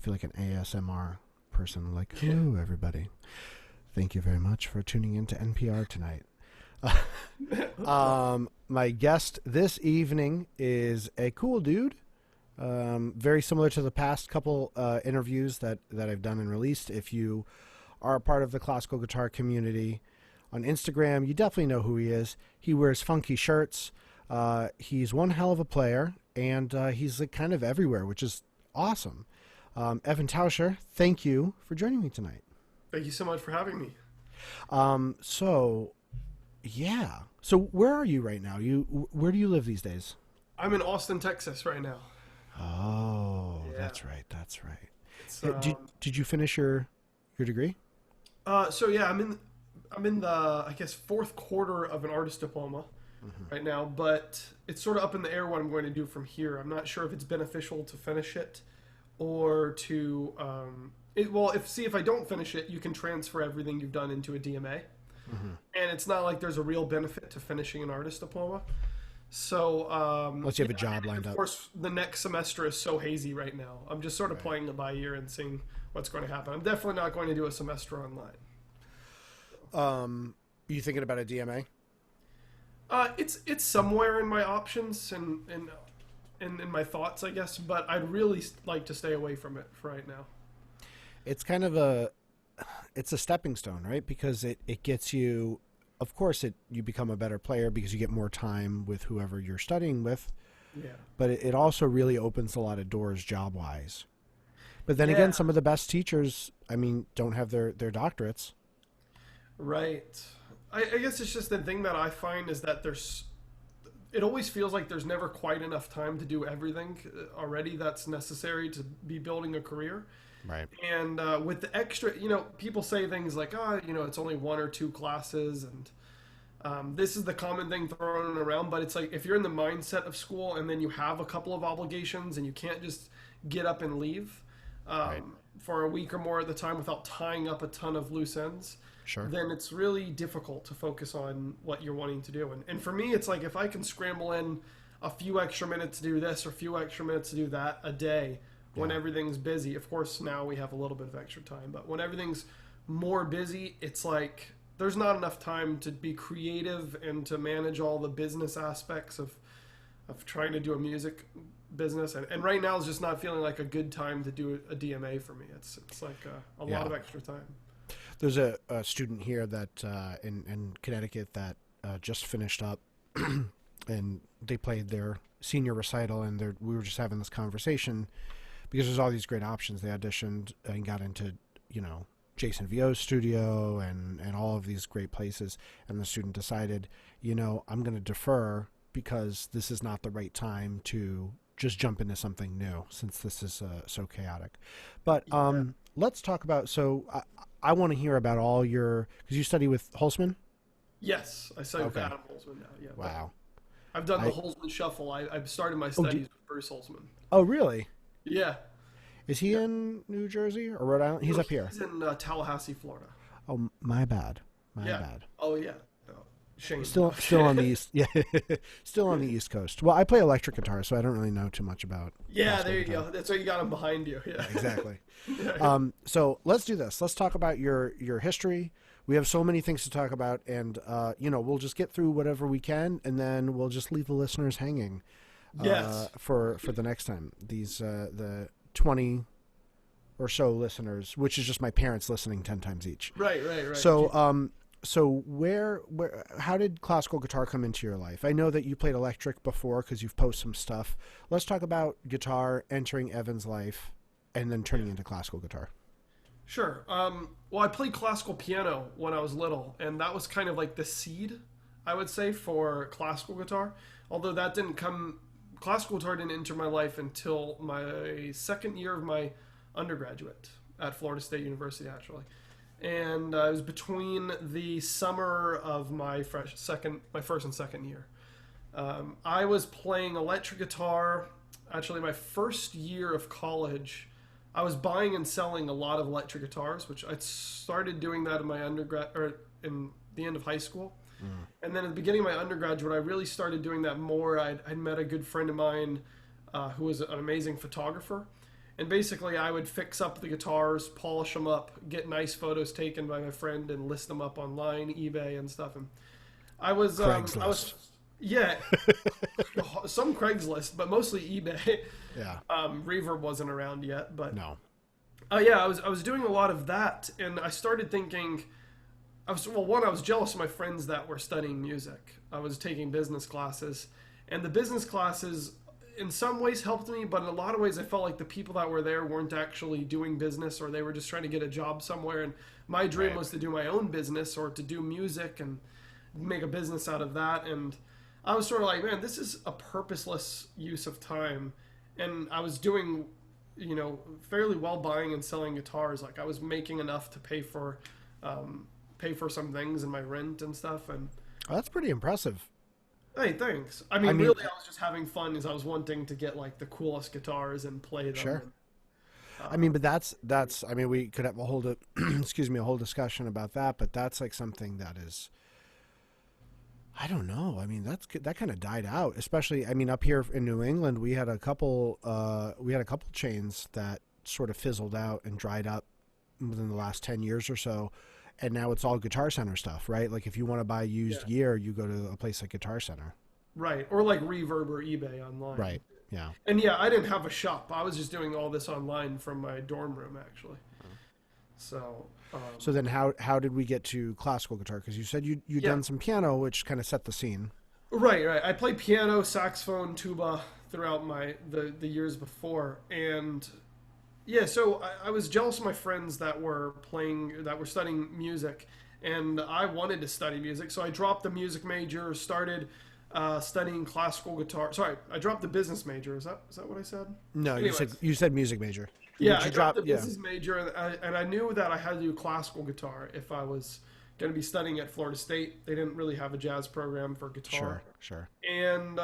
feel like an ASMR person. Like, hello, everybody. Thank you very much for tuning into NPR tonight. My guest this evening is a cool dude. Very similar to the past couple interviews that I've done and released. If you are a part of the classical guitar community on Instagram, you definitely know who he is. He wears funky shirts. He's one hell of a player, and he's like kind of everywhere, which is awesome. Evan Taucher, thank you for joining me tonight. Thank you so much for having me. So where are you right now? Where do you live these days? I'm in Austin, Texas right now. Oh, Yeah. That's right. So, Did you finish your degree? I'm in the, I guess, fourth quarter of an artist diploma right now, but it's sort of up in the air what I'm going to do from here. I'm not sure if it's beneficial to finish it or to, if I don't finish it, you can transfer everything you've done into a DMA. And it's not like there's a real benefit to finishing an artist diploma. So, Unless you have a job lined up. Of course, the next semester is so hazy right now. I'm just sort of playing it by ear and seeing what's going to happen. I'm definitely not going to do a semester online. You thinking about a DMA? It's somewhere in my options and in my thoughts, I guess. But I'd really like to stay away from it for right now. It's kind of it's a stepping stone, right? Because it gets you, of course, you become a better player because you get more time with whoever you're studying with. Yeah. But it also really opens a lot of doors job-wise. But then again, some of the best teachers, don't have their doctorates. Right. I guess it's just the thing that I find is that it always feels like there's never quite enough time to do everything already that's necessary to be building a career. Right. And with the extra, people say things like, it's only one or two classes. And this is the common thing thrown around. But it's like if you're in the mindset of school and then you have a couple of obligations and you can't just get up and leave for a week or more at the time without tying up a ton of loose ends, Sure. then it's really difficult to focus on what you're wanting to do. And for me, it's like if I can scramble in a few extra minutes to do this or a few extra minutes to do that a day, when everything's busy. Of course, now we have a little bit of extra time, but when everything's more busy, it's like there's not enough time to be creative and to manage all the business aspects of trying to do a music business. And right now is just not feeling like a good time to do a DMA for me. It's like a lot of extra time. There's a student here that in Connecticut that just finished up and they played their senior recital, and we were just having this conversation because there's all these great options. They auditioned and got into, Jason Vio's studio and all of these great places. And the student decided, I'm going to defer because this is not the right time to just jump into something new since this is so chaotic. But let's talk about, I want to hear about all because you study with Holzman? Yes, I study with Adam Holzman now. Yeah. Wow. I've done the Holzman shuffle. I've started my studies with Bruce Holzman. Oh, really? Yeah. Is he in New Jersey or Rhode Island? He's up here. He's in Tallahassee, Florida. Oh, my bad. My bad. Oh, yeah. No, shame. Still on the east. Yeah, still on the East Coast. Well, I play electric guitar, so I don't really know too much about. Yeah, there you go. That's why you got him behind you. Yeah, exactly. So let's do this. Let's talk about your history. We have so many things to talk about, and we'll just get through whatever we can, and then we'll just leave the listeners hanging. Yes. For the next time, these the 20 or so listeners, which is just my parents listening 10 times each. Right. So how did classical guitar come into your life? I know that you played electric before because you've posted some stuff. Let's talk about guitar entering Evan's life and then turning into classical guitar. Sure. Well, I played classical piano when I was little, and that was kind of like the seed, I would say, for classical guitar. Although classical guitar didn't enter my life until my second year of my undergraduate at Florida State University, actually. And it was between the summer of my first and second year. I was playing electric guitar. Actually, my first year of college, I was buying and selling a lot of electric guitars, which I started doing that in my undergrad or in the end of high school. And then at the beginning of my undergraduate, I really started doing that more. I'd met a good friend of mine who was an amazing photographer. And basically, I would fix up the guitars, polish them up, get nice photos taken by my friend, and list them up online, eBay and stuff. And Craigslist. yeah, some Craigslist, but mostly eBay. Yeah. Reverb wasn't around yet, but No. yeah, I was doing a lot of that, and I started thinking, I was jealous of my friends that were studying music. I was taking business classes, and the business classes in some ways helped me, but in a lot of ways I felt like the people that were there weren't actually doing business, or they were just trying to get a job somewhere. And my dream was to do my own business or to do music and make a business out of that. And I was sort of like, man, this is a purposeless use of time. And I was doing, fairly well buying and selling guitars. Like, I was making enough to pay for some things and my rent and stuff. And Oh, that's pretty impressive. hey, thanks. I mean, really, I was just having fun as I was wanting to get like the coolest guitars and play them. Sure. And, But that's. I mean, we could have a whole, a whole discussion about that. But that's like something that is. I don't know. I mean, that kind of died out. Especially, I mean, up here in New England, we had a couple. We had a couple chains that sort of fizzled out and dried up within the last 10 years or so. And now it's all Guitar Center stuff, right? Like if you want to buy used gear, you go to a place like Guitar Center. right. Or like Reverb or eBay online. Right. Yeah. And yeah, I didn't have a shop. I was just doing all this online from my dorm room, actually. So. So then how did we get to classical guitar? Because you said you'd done some piano, which kind of set the scene. Right. I played piano, saxophone, tuba throughout the years before. And yeah, so I was jealous of my friends that were studying music, and I wanted to study music. So I dropped the music major, started studying classical guitar. Sorry, I dropped the business major. Is that what I said? No, Anyways. you said music major. Yeah, But I dropped the business major, and I knew that I had to do classical guitar if I was going to be studying at Florida State. They didn't really have a jazz program for guitar. Sure. And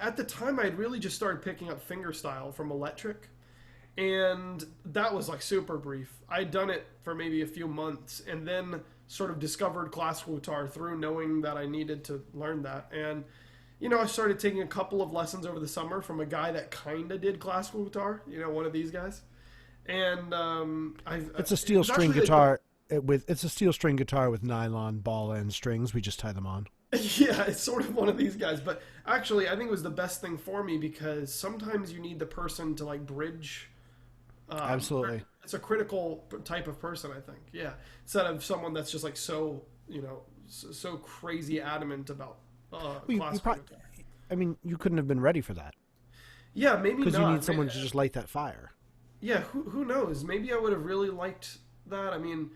at the time, I had really just started picking up fingerstyle from electric. And that was like super brief. I'd done it for maybe a few months and then sort of discovered classical guitar through knowing that I needed to learn that. And, I started taking a couple of lessons over the summer from a guy that kind of did classical guitar, one of these guys. And it's a steel string guitar it's a steel string guitar with nylon ball end strings. We just tie them on. Yeah, it's sort of one of these guys. But actually, I think it was the best thing for me because sometimes you need the person to like bridge. Absolutely. It's a critical type of person, I think. Yeah. Instead of someone that's just like so crazy adamant about classical guitar. I mean, you couldn't have been ready for that. Yeah, maybe not. Because you need someone to just light that fire. Yeah, who knows? Maybe I would have really liked that. I mean,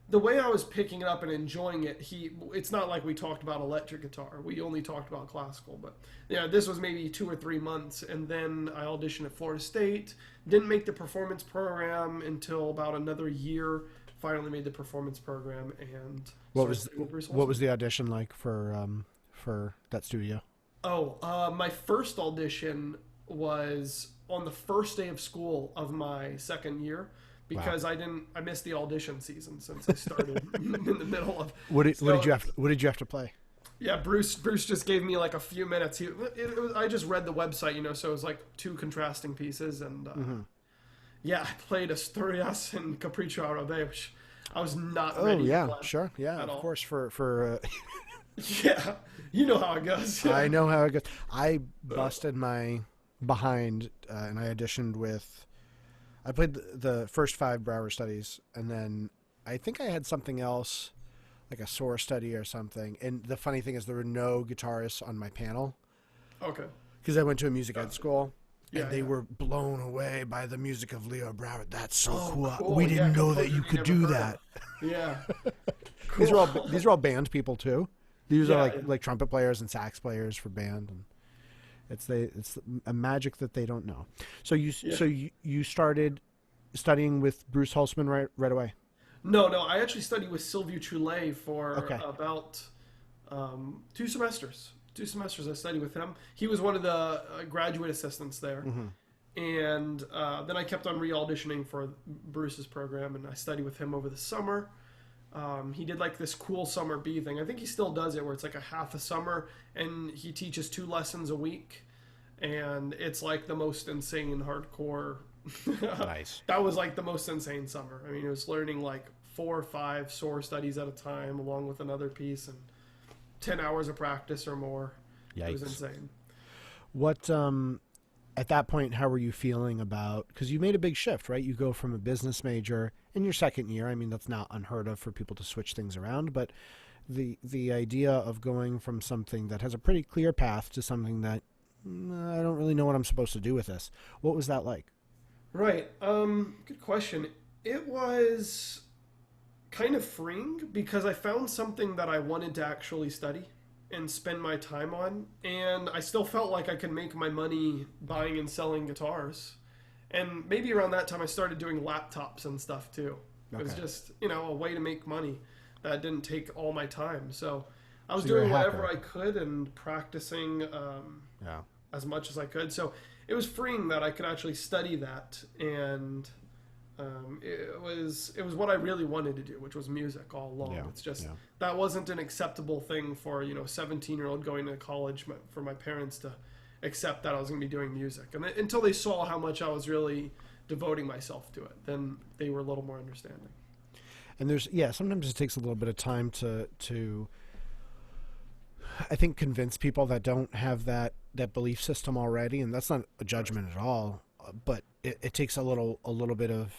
the way I was picking it up and enjoying it, it's not like we talked about electric guitar. We only talked about classical. But yeah, this was maybe 2 or 3 months, and then I auditioned at Florida State. Didn't make the performance program until about another year. Finally made the performance program, and what was the audition like for that studio? Oh, my first audition was on the first day of school of my second year. Because I missed the audition season since I started in the middle of. What did you have to play? Yeah, Bruce just gave me like a few minutes. I just read the website, so it was like 2 contrasting pieces, and yeah, I played Asturias and Capricho Arabe, which I was not ready. Oh yeah, to play sure, yeah, of course for. Yeah, you know how it goes. Yeah. I know how it goes. I busted my behind, and I auditioned with. I played the first 5 Brouwer studies, and then I think I had something else, like a Soar study or something. And the funny thing is there were no guitarists on my panel. Okay. Because I went to a music ed school, and they were blown away by the music of Leo Brouwer. That's so cool. We didn't know that you could do that. Yeah. Cool. These are all band people too. These are like trumpet players and sax players for band, and it's a magic that they don't know. So you started studying with Bruce Holzman right away? No. I actually studied with Sylvie Troulet for about 2 semesters. 2 semesters I studied with him. He was one of the graduate assistants there. Mm-hmm. And then I kept on re-auditioning for Bruce's program, and I studied with him over the summer. He did like this cool summer B thing. I think he still does it, where it's like a half a summer, and he teaches 2 lessons a week. And it's like the most insane hardcore Nice. That was like the most insane summer. I mean, it was learning like 4 or 5 sore studies at a time, along with another piece, and 10 hours of practice or more. Yikes. It was insane. What at that point, how were you feeling about, because you made a big shift, right? You go from a business major in your second year. I mean, that's not unheard of for people to switch things around, but the idea of going from something that has a pretty clear path to something that I don't really know what I'm supposed to do with this. What was that like? Right. Good question. It was kind of freeing because I found something that I wanted to actually study and spend my time on, and I still felt like I could make my money buying and selling guitars. And maybe around that time I started doing laptops and stuff too. It was just, a way to make money that didn't take all my time. So I was doing whatever I could and practicing as much as I could. So it was freeing that I could actually study that, and it was what I really wanted to do, which was music all along. It's just that wasn't an acceptable thing for a 17-year-old going to college for my parents to accept that I was going to be doing music, and until they saw how much I was really devoting myself to it, then they were a little more understanding. And sometimes it takes a little bit of time to I think convince people that don't have that belief system already, and that's not a judgment at all, but it takes a little bit of,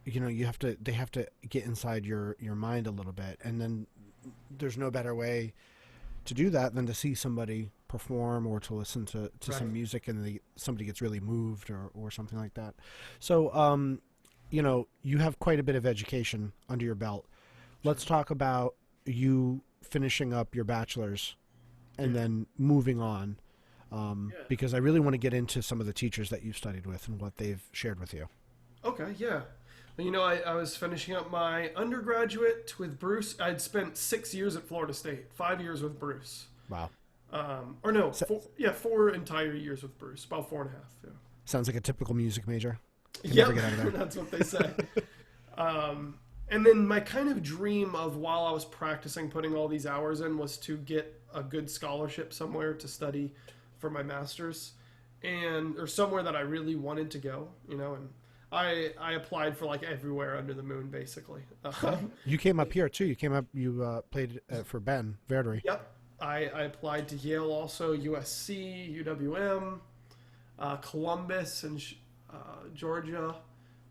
they have to get inside your mind a little bit, and then there's no better way to do that than to see somebody perform or to listen to some music, and somebody gets really moved or something like that. So you have quite a bit of education under your belt. Let's talk about you finishing up your bachelor's and then moving on, because I really want to get into some of the teachers that you've studied with and what they've shared with you. Okay, yeah. Well, I was finishing up my undergraduate with Bruce. I'd spent 6 years at Florida State, 5 years with Bruce. Wow. 4 entire years with Bruce, about 4.5. Yeah. Sounds like a typical music major. Yeah, that's what they say. And then my kind of dream of, while I was practicing, putting all these hours in, was to get a good scholarship somewhere to study for my master's, or somewhere that I really wanted to go, and I applied for like everywhere under the moon, basically. You came up here too. You played for Ben Verdery. Yep. I applied to Yale also, USC, UWM, Columbus, and Georgia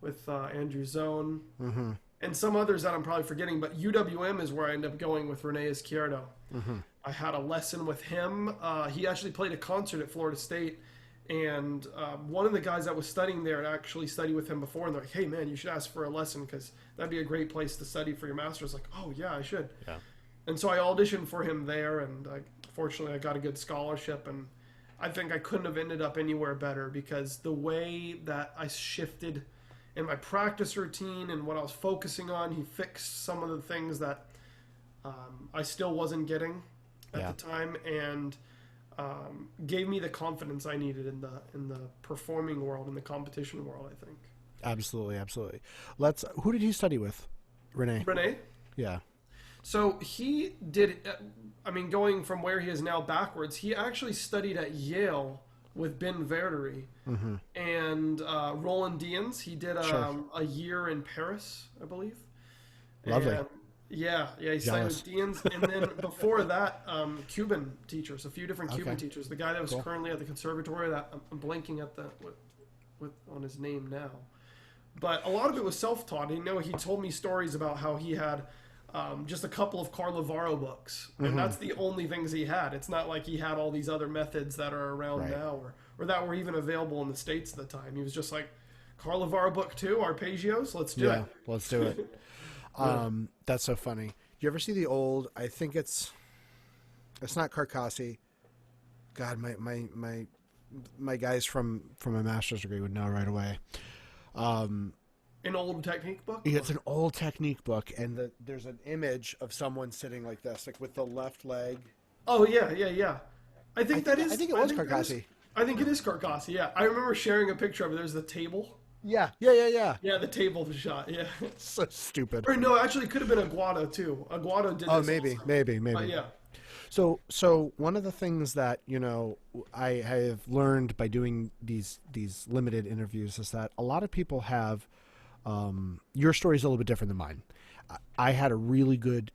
with Andrew Zone. Mm-hmm. And some others that I'm probably forgetting, but UWM is where I ended up going with Rene Izquierdo. Mm-hmm. I had a lesson with him. He actually played a concert at Florida State, and one of the guys that was studying there had actually studied with him before, and they're like, hey, man, you should ask for a lesson because that'd be a great place to study for your master's. Like, oh, yeah, I should. Yeah. And so I auditioned for him there, and fortunately I got a good scholarship, and I think I couldn't have ended up anywhere better because the way that I shifted in my practice routine and what I was focusing on, he fixed some of the things that I still wasn't getting at the time, and gave me the confidence I needed in the performing world, in the competition world, I think. Absolutely. Who did he study with? Rene? Yeah. So he did, going from where he is now backwards, he actually studied at Yale with Ben Verdery and Roland Diens. He did a year in Paris, I believe. Lovely. And he studied with Diens. And then before that, Cuban teachers, a few different Cuban teachers. The guy that was currently at the conservatory, that I'm blanking at on his name now. But a lot of it was self-taught. He told me stories about how he had just a couple of Carlovaro books, and that's the only things he had. It's not like he had all these other methods that are around now or that were even available in the States at the time. He was just like, Carlovaro book 2, arpeggios, let's do it. Let's do it. That's so funny. Do you ever see the old, I think it's not Carcassi. God, my guys from my master's degree would know right away. An old technique book? Yeah, it's an old technique book, and there's an image of someone sitting like this, like with the left leg. Oh, yeah. I think it was Carcassi. I think it is Carcassi, yeah. I remember sharing a picture of it. There's the table. Yeah. Yeah, the table shot, yeah. So stupid. Or no, actually, it could have been Aguado, too. Aguado did this maybe. also. Yeah. So one of the things that I have learned by doing these limited interviews is that a lot of people have your story is a little bit different than mine. I had a really good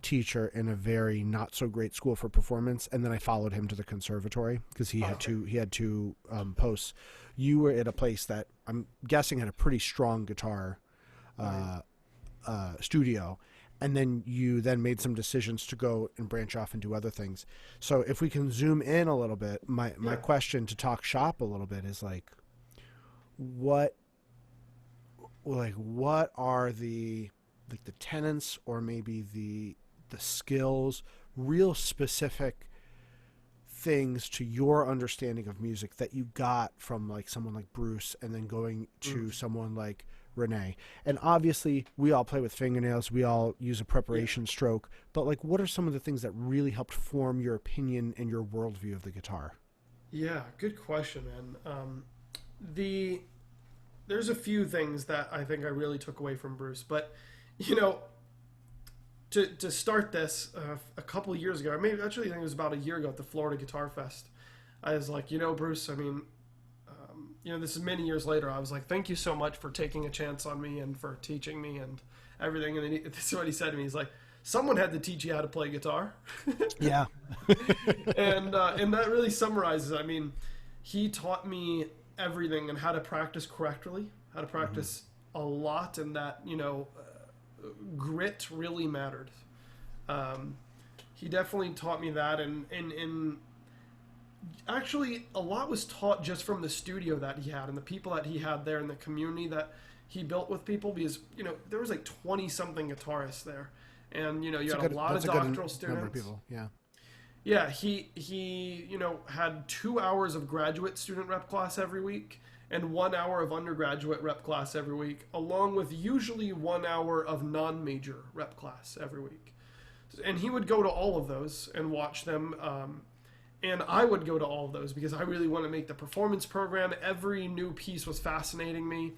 teacher in a very not so great school for performance, and then I followed him to the conservatory because he had two posts. You were at a place that I'm guessing had a pretty strong guitar studio, and then you then made some decisions to go and branch off and do other things. So if we can zoom in a little bit, my question to talk shop a little bit is what are the tenets or maybe the skills, real specific things to your understanding of music that you got from someone like Bruce and then going to someone like Renee. And obviously we all play with fingernails, we all use a preparation stroke, but what are some of the things that really helped form your opinion and your worldview of the guitar? Yeah, good question, man. There's a few things that I think I really took away from Bruce, but to start this, a couple of years ago, or maybe actually I think it was about a year ago at the Florida Guitar Fest, I was like, Bruce, I mean, this is many years later. I was like, thank you so much for taking a chance on me and for teaching me and everything. And then this is what he said to me. He's like, someone had to teach you how to play guitar. Yeah. And that really summarizes, I mean, he taught me everything and how to practice correctly, how to practice a lot, and that, grit really mattered. He definitely taught me that, and actually a lot was taught just from the studio that he had and the people that he had there and the community that he built with people, because there was 20 something guitarists there, and you had a lot of doctoral students. Number of people. Yeah, he had 2 hours of graduate student rep class every week and 1 hour of undergraduate rep class every week, along with usually 1 hour of non-major rep class every week. And he would go to all of those and watch them, and I would go to all of those because I really want to make the performance program. Every new piece was fascinating me.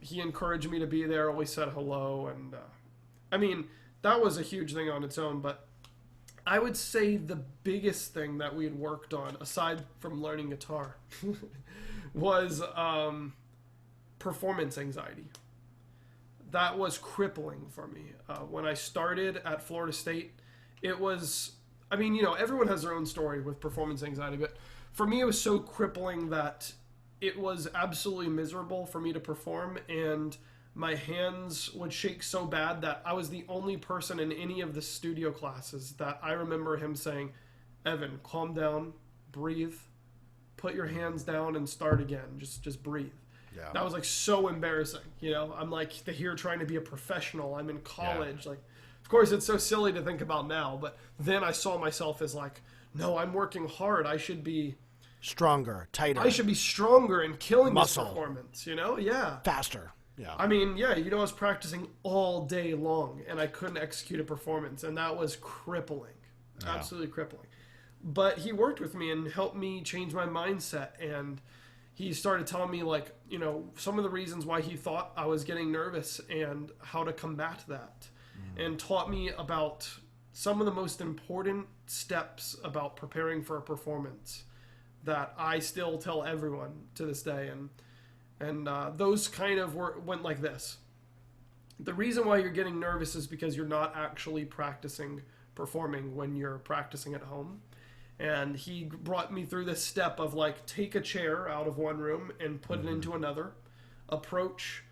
He encouraged me to be there, always said hello, and I mean, that was a huge thing on its own, but I would say the biggest thing that we had worked on, aside from learning guitar, was performance anxiety. That was crippling for me. When I started at Florida State, it was, I mean, everyone has their own story with performance anxiety, but for me it was so crippling that it was absolutely miserable for me to perform, and my hands would shake so bad that I was the only person in any of the studio classes that I remember him saying, Evan, calm down, breathe, put your hands down and start again. Just breathe. Yeah. That was so embarrassing. I'm here trying to be a professional. I'm in college. Yeah. Of course it's so silly to think about now, but then I saw myself as no, I'm working hard. I should be stronger, tighter. I should be stronger and killing muscle. This performance, Yeah. Faster. Yeah. I mean, I was practicing all day long and I couldn't execute a performance, and that was crippling. Yeah. Absolutely crippling. But he worked with me and helped me change my mindset, and he started telling me some of the reasons why he thought I was getting nervous and how to combat that. And taught me about some of the most important steps about preparing for a performance that I still tell everyone to this day. And those kind of went like this. The reason why you're getting nervous is because you're not actually practicing performing when you're practicing at home. And he brought me through this step of take a chair out of one room and put it into another. Approach,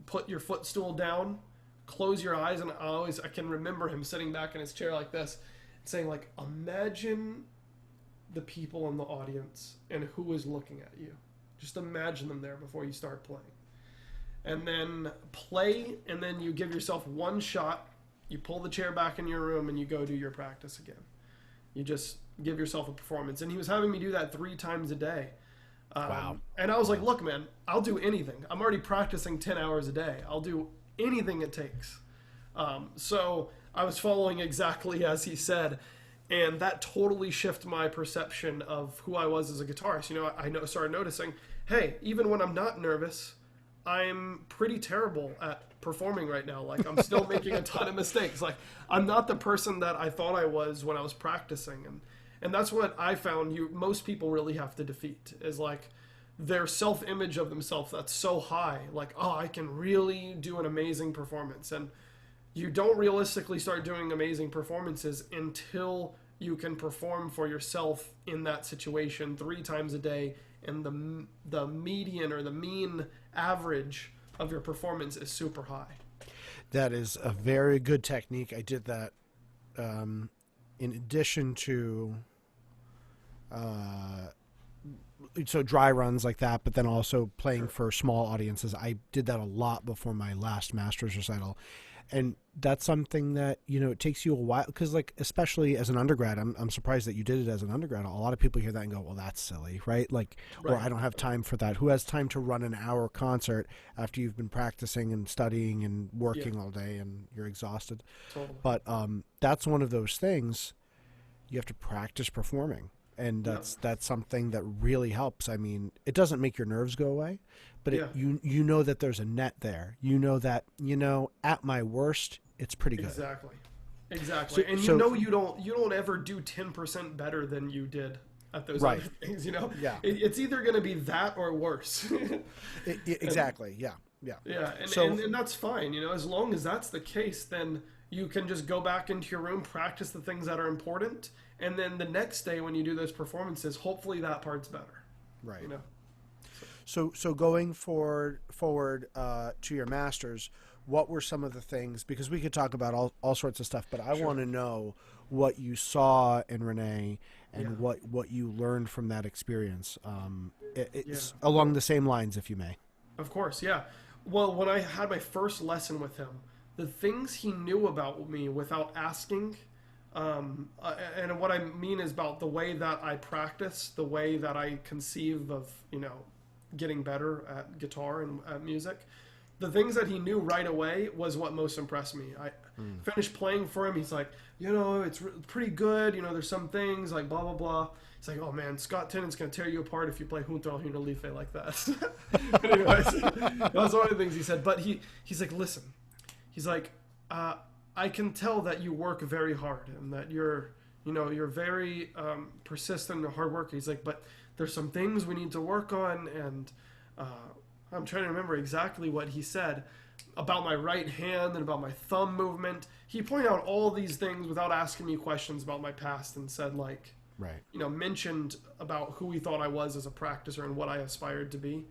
put your footstool down, close your eyes, and I can remember him sitting back in his chair like this and saying imagine the people in the audience and who is looking at you. Just imagine them there before you start playing. And then play, and then you give yourself one shot, you pull the chair back in your room, and you go do your practice again. You just give yourself a performance. And he was having me do that 3 times a day. Wow. And I was like, look, man, I'll do anything. I'm already practicing 10 hours a day. I'll do anything it takes. So I was following exactly as he said, and that totally shifted my perception of who I was as a guitarist. I started noticing, hey, even when I'm not nervous, I'm pretty terrible at performing right now. Like, I'm still making a ton of mistakes. Like, I'm not the person that I thought I was when I was practicing. And that's what I found most people really have to defeat, is like their self-image of themselves that's so high. Like, oh, I can really do an amazing performance. And you don't realistically start doing amazing performances until you can perform for yourself in that situation 3 times a day, and the median or the mean average of your performance is super high. That is a very good technique. I did that in addition to so dry runs like that, but then also playing for small audiences. I did that a lot before my last master's recital. And that's something that, it takes you a while, because like, especially as an undergrad, I'm surprised that you did it as an undergrad. A lot of people hear that and go, well, that's silly, right? Like, or I don't have time for that. Who has time to run an hour concert after you've been practicing and studying and working all day and you're exhausted? Totally. But that's one of those things you have to practice performing. And that's something that really helps. I mean, it doesn't make your nerves go away, but you know that there's a net there. You know that, at my worst, it's pretty good. Exactly. And you don't ever do 10% better than you did at those other things, Yeah. It's either going to be that or worse. Exactly. Yeah. And that's fine. As long as that's the case, then you can just go back into your room, practice the things that are important, and then the next day when you do those performances, hopefully that part's better. Right. So going forward to your masters, what were some of the things? Because we could talk about all sorts of stuff, but I want to know what you saw in Renee and what you learned from that experience. It's along the same lines, if you may. Of course, yeah. Well, when I had my first lesson with him, the things he knew about me without asking, and what I mean is about the way that I practice, the way that I conceive of, getting better at guitar and at music. The things that he knew right away was what most impressed me. I finished playing for him. He's like, it's pretty good. There's some things like blah, blah, blah. He's like, oh man, Scott Tennant's going to tear you apart if you play Junto al Life like that. But anyways, that was one of the things he said. But he's like, listen, he's like, I can tell that you work very hard and that you're very persistent and hard worker. He's like, but there's some things we need to work on. And I'm trying to remember exactly what he said about my right hand and about my thumb movement. He pointed out all these things without asking me questions about my past, and said mentioned about who he thought I was as a practicer and what I aspired to be.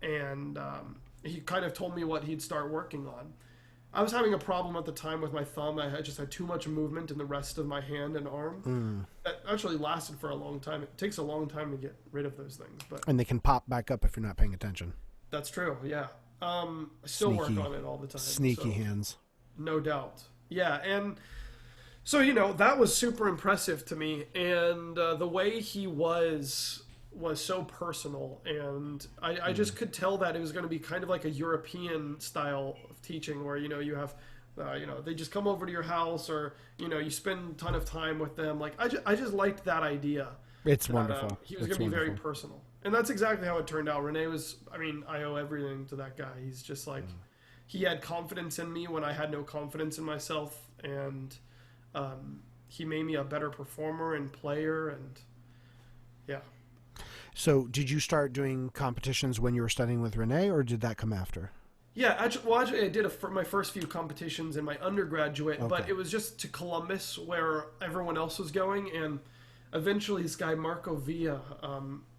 And he kind of told me what he'd start working on. I was having a problem at the time with my thumb. I just had too much movement in the rest of my hand and arm. That actually lasted for a long time. It takes a long time to get rid of those things. And they can pop back up if you're not paying attention. That's true, yeah. I still work on it all the time. Sneaky hands. No doubt. Yeah, and so, that was super impressive to me. And the way he was so personal, and I just could tell that it was going to be kind of like a European style of teaching where you have they just come over to your house, or you spend a ton of time with them. Like I just liked that idea. It's wonderful. He was going to be very personal, and that's exactly how it turned out. Renee I owe everything to that guy. He's just like he had confidence in me when I had no confidence in myself, and he made me a better performer and player, and yeah. So did you start doing competitions when you were studying with Renee, or did that come after? Yeah, actually I did my first few competitions in my undergraduate, but it was just to Columbus where everyone else was going, and eventually this guy, Marco Villa,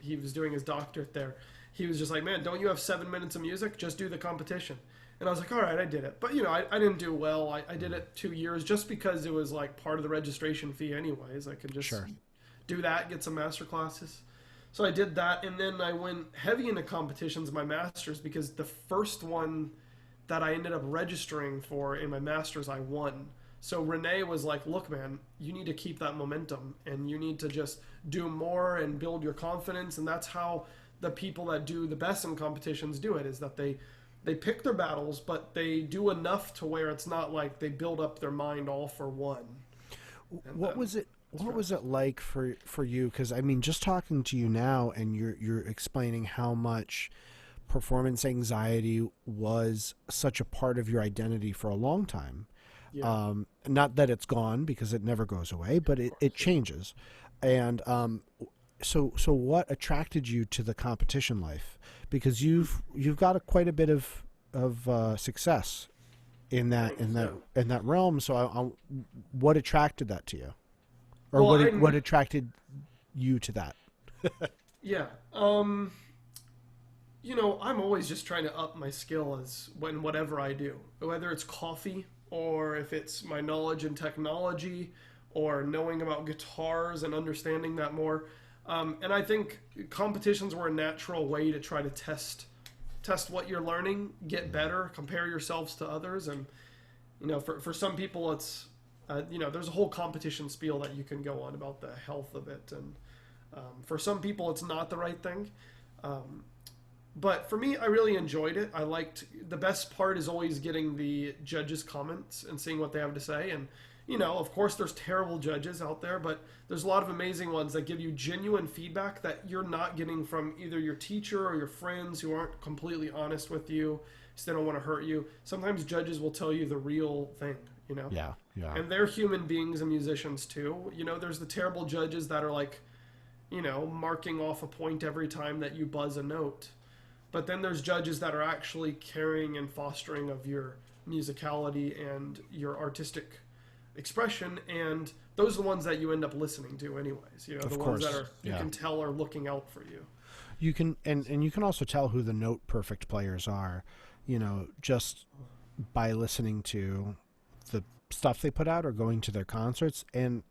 he was doing his doctorate there. He was just like, man, don't you have 7 minutes of music? Just do the competition. And I was like, all right, I did it. But, I didn't do well. I did it 2 years just because it was like part of the registration fee anyways. I could just do that, get some master classes. So I did that, and then I went heavy into competitions in my master's, because the first one that I ended up registering for in my master's, I won. So Renee was like, look, man, you need to keep that momentum, and you need to just do more and build your confidence. And that's how the people that do the best in competitions do it, is that they pick their battles, but they do enough to where it's not like they build up their mind all for one. And what was it? What was it like for you? Because just talking to you now, and you're explaining how much performance anxiety was such a part of your identity for a long time. Yeah. Not that it's gone, because it never goes away, but it changes. And so what attracted you to the competition life? Because you've got quite a bit of success in that realm. So what attracted that to you, or Well, what attracted you to that? yeah. I'm always just trying to up my skill when whatever I do, whether it's coffee or if it's my knowledge in technology or knowing about guitars and understanding that more. And I think competitions were a natural way to try to test what you're learning, get better, compare yourselves to others, and for some people it's there's a whole competition spiel that you can go on about the health of it, and for some people it's not the right thing. But for me, I really enjoyed it. I liked, the best part is always getting the judges' comments and seeing what they have to say. And, of course, there's terrible judges out there, but there's a lot of amazing ones that give you genuine feedback that you're not getting from either your teacher or your friends who aren't completely honest with you, so they don't want to hurt you. Sometimes judges will tell you the real thing, Yeah. And they're human beings and musicians too. There's the terrible judges that are like, marking off a point every time that you buzz a note. But then there's judges that are actually caring and fostering of your musicality and your artistic expression, and those are the ones that you end up listening to anyways. The Of ones course. that you can tell are looking out for you. You can, and you can also tell who the note perfect players are, just by listening to the stuff they put out or going to their concerts, and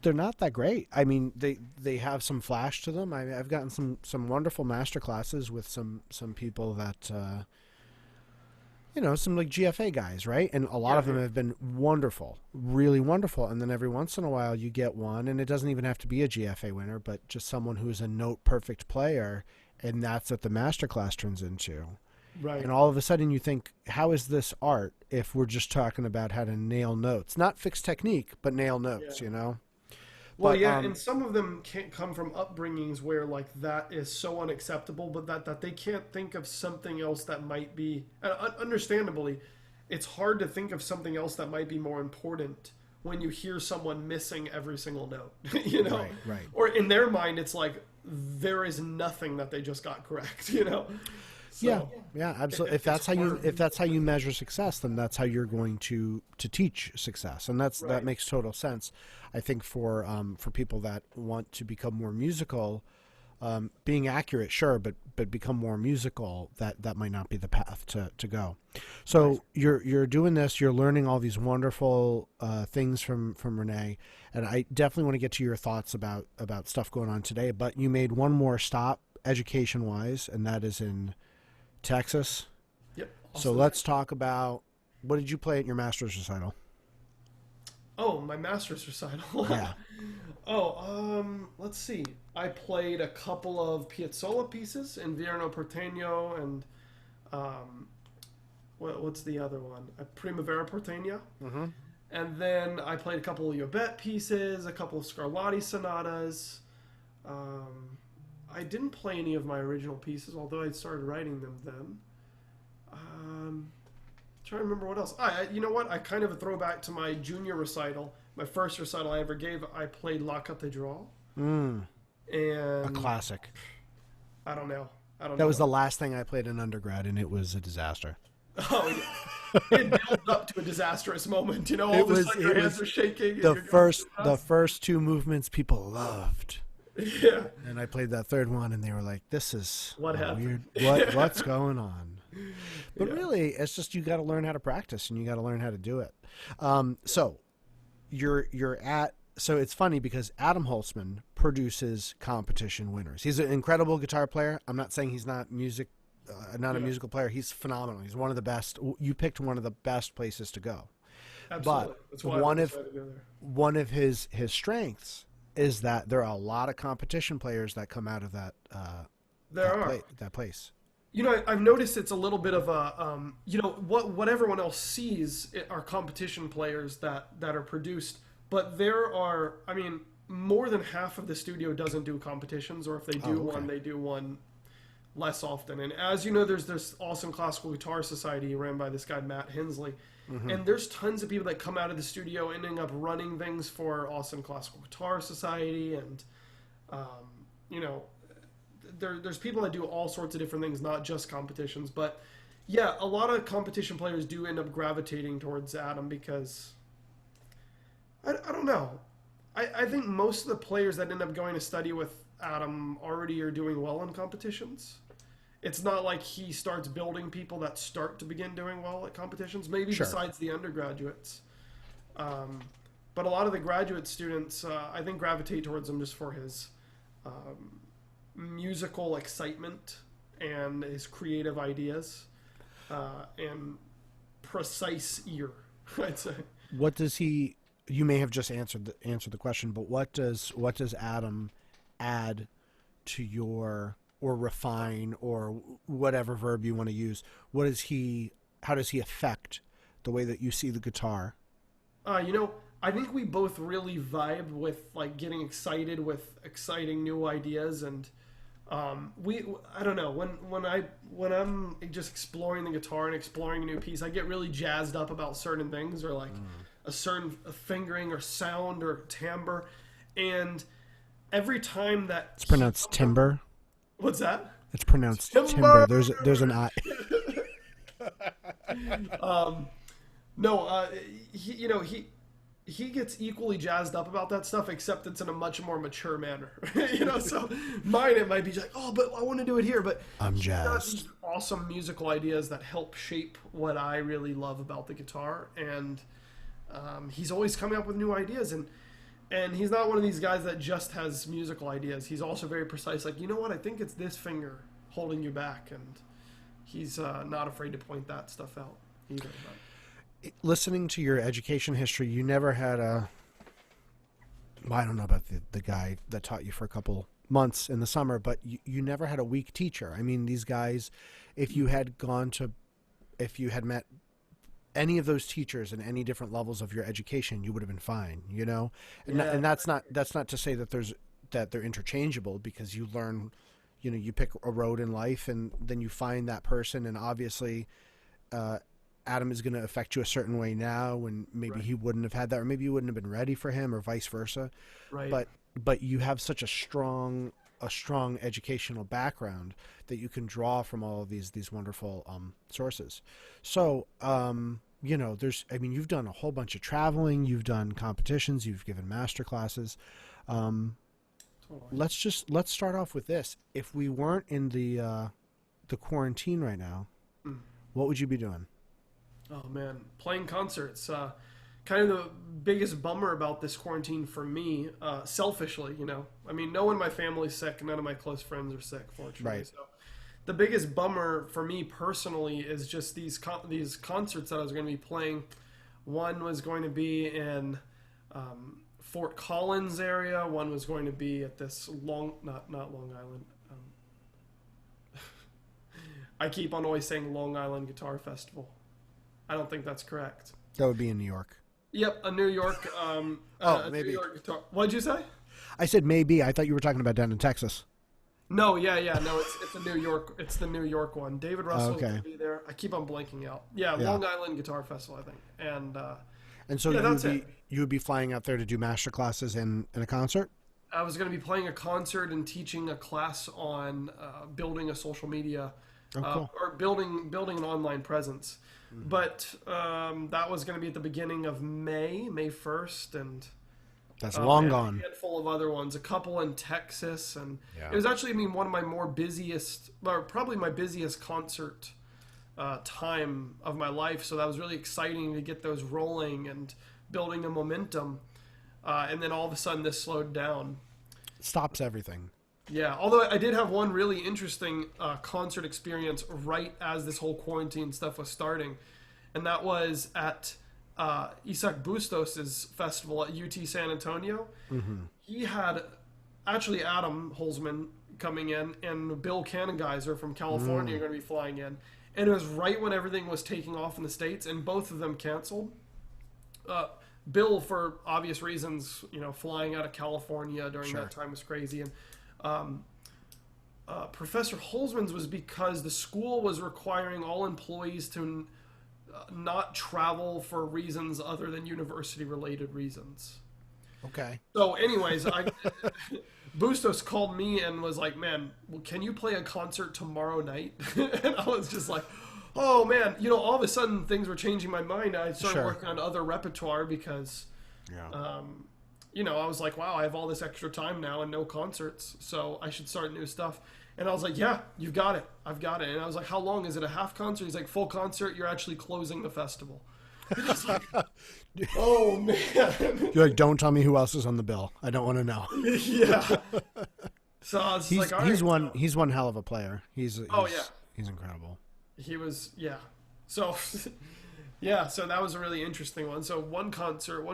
they're not that great. I mean, they have some flash to them. I've gotten some wonderful master classes with some people that some like GFA guys, right? And a lot of them have been wonderful, really wonderful. And then every once in a while you get one, and it doesn't even have to be a GFA winner, but just someone who's a note perfect player, and that's what the master class turns into. Right. And all of a sudden you think, how is this art if we're just talking about how to nail notes? Not fixed technique, but nail notes, Well, But, and some of them can't come from upbringings where like that is so unacceptable, but that they can't think of something else that might be. Understandably, it's hard to think of something else that might be more important when you hear someone missing every single note. Right. Or in their mind, it's like there is nothing that they just got correct. So, yeah, absolutely. If that's how you measure success, then that's how you're going to teach success, and that makes total sense. I think for people that want to become more musical, being accurate, sure, but become more musical, that might not be the path to go. So you're doing this, you're learning all these wonderful things from Renee, and I definitely want to get to your thoughts about stuff going on today. But you made one more stop education wise, and that is in Texas. Yep. So let's talk about, what did you play at your master's recital? Oh, my master's recital. Yeah. Let's see. I played a couple of Piazzolla pieces, Invierno Porteño, and what's the other one? Primavera Porteña. Mm-hmm. And then I played a couple of Llobet pieces, a couple of Scarlatti sonatas. I didn't play any of my original pieces, although I started writing them then. Trying to remember what else. You know what? I kind of a throwback to my junior recital. My first recital I ever gave, I played La Cathédrale. And A classic. I don't know. That was the last thing I played in undergrad, and it was a disaster. Oh, yeah. It built up to a disastrous moment. All of a sudden your hands are shaking. The first two movements people loved. Yeah. And I played that third one, and they were like, "This is what happened? Weird. What's going on?" But really, it's just, you got to learn how to practice, and you got to learn how to do it. So so it's funny because Adam Holtzman produces competition winners. He's an incredible guitar player. I'm not saying he's not a musical player. He's phenomenal. He's one of the best. You picked one of the best places to go. Absolutely. But that's why one of his strengths is that there are a lot of competition players that come out of that place. I've noticed it's a little bit of a, what everyone else sees are competition players that are produced, but there are, more than half of the studio doesn't do competitions, or if they do one, they do one less often. And as you know, there's this awesome classical guitar society ran by this guy Matt Hensley, and there's tons of people that come out of the studio ending up running things for Austin Classical Guitar Society, and you know, there's people that do all sorts of different things, not just competitions. But yeah, a lot of competition players do end up gravitating towards Adam because I don't know. I think most of the players that end up going to study with Adam already are doing well in competitions. It's not like he starts building people that start to begin doing well at competitions, maybe Sure. besides the undergraduates. But a lot of the graduate students, I think, gravitate towards him just for his musical excitement and his creative ideas and precise ear, I'd say. What does he? You may have just answered the question, but what does Adam add to your, or refine, or whatever verb you want to use? What is he? How does he affect the way that you see the guitar? You know, I think we both really vibe with like getting excited with exciting new ideas, and I don't know, when I'm just exploring the guitar and exploring a new piece, I get really jazzed up about certain things, or like a certain fingering or sound or timbre, and every time that It's pronounced timber. what's that? It's pronounced Timber! timber. There's an I. No, he gets equally jazzed up about that stuff, except it's in a much more mature manner. So mine, it might be like, oh, but I want to do it here. But I'm he's got jazzed. these awesome musical ideas that help shape what I really love about the guitar, and he's always coming up with new ideas. And he's not one of these guys that just has musical ideas. He's also very precise. Like, you know what? I think it's this finger holding you back, and he's not afraid to point that stuff out either. But Listening to your education history, you never had a, well, I don't know about the guy that taught you for a couple months in the summer, but you never had a weak teacher. I mean, these guys, if you had met any of those teachers in any different levels of your education, you would have been fine, and, Yeah. and that's not to say that they're interchangeable, because you learn, you pick a road in life and then you find that person, and obviously, Adam is going to affect you a certain way now, when maybe Right. he wouldn't have had that, or maybe you wouldn't have been ready for him, or vice versa. right. But you have such a strong educational background that you can draw from all of these wonderful sources. So you've done a whole bunch of traveling, you've done competitions, you've given master classes. Totally. Let's start off with this. If we weren't in the quarantine right now, what would you be doing? Oh man, playing concerts. Kind of the biggest bummer about this quarantine for me, selfishly, I mean, no one in my family's sick, none of my close friends are sick, fortunately. Right. So the biggest bummer for me personally is just these concerts that I was going to be playing. One was going to be in Fort Collins area. One was going to be at this not Long Island. I keep on always saying Long Island Guitar Festival. I don't think that's correct. That would be in New York. Yep, a New York. Maybe. New York guitar. What'd you say? I said maybe. I thought you were talking about down in Texas. No, yeah, no, it's a New York. It's the New York one. David Russell's okay. gonna be there. I keep on blanking out. Yeah, Yeah. Long Island Guitar Festival, I think. And So yeah, you would be flying out there to do master classes and a concert? I was gonna be playing a concert and teaching a class on building a social media Cool. or building an online presence. But that was going to be at the beginning of May 1st, and That's long and gone. A handful of other ones, a couple in Texas, and Yeah. it was actually, one of my more busiest, or probably my busiest concert time of my life. So that was really exciting to get those rolling and building the momentum. And then all of a sudden, this slowed down. Stops everything. Yeah, although I did have one really interesting concert experience right as this whole quarantine stuff was starting, and that was at Isaac Bustos' festival at UT San Antonio. He had actually Adam Holzman coming in and Bill Cannengeiser from California are going to be flying in, and it was right when everything was taking off in the States, and both of them canceled. Bill, for obvious reasons, flying out of California during Sure. that time was crazy, and Professor Holzman's was because the school was requiring all employees to not travel for reasons other than university-related reasons. Okay. So, anyways, Bustos called me and was like, "Man, well, can you play a concert tomorrow night?" And I was just like, "Oh man!" All of a sudden things were changing my mind. I started working on other repertoire because, I was like, "Wow, I have all this extra time now and no concerts, so I should start new stuff." And I was like, "Yeah, you've got it. I've got it." And I was like, "How long is it? A half concert?" He's like, "Full concert. You're actually closing the festival." And I was like, "Oh man!" You're like, "Don't tell me who else is on the bill. I don't want to know." Yeah. So I was like, all right. He's one hell of a player. He's incredible. He was, yeah. So, yeah, so that was a really interesting one. So one